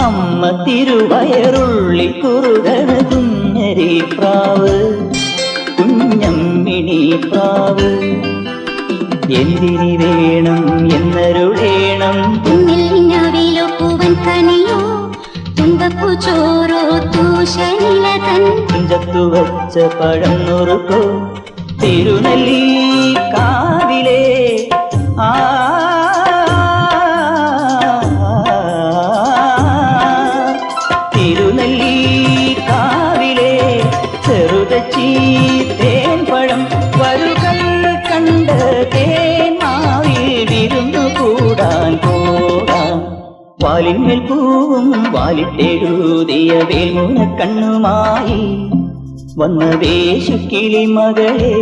അമ്മ തിരുവയറുള്ളി കുറുകണ കുഞ്ഞരി പ്രാവ് കുഞ്ഞമ്മിണി പ്രാവ് എന്തിനി വേണം എന്നരുളേണം പൂവൻ കനിയോ തുമ്പപ്പൂ ചോറോ തൂശനിലതൻ തുഞ്ചത്തു വച്ച പഴം നുറുക്കോ തിരുനെല്ലി കാവിലെ തിരുനെല്ലി കാവിലെ ചെറുതച്ചി തേൻ പഴം വരുകൾ കണ്ട തേന്മാവിൽ വിരുന്നു കൂടാൻ പോകാം വാലിന്മേൽ പൂവും വാലിട്ടെഴുതിയ വേൽമുന കണ്ണുമായി വന്ന വേശുക്കിളി മകളെ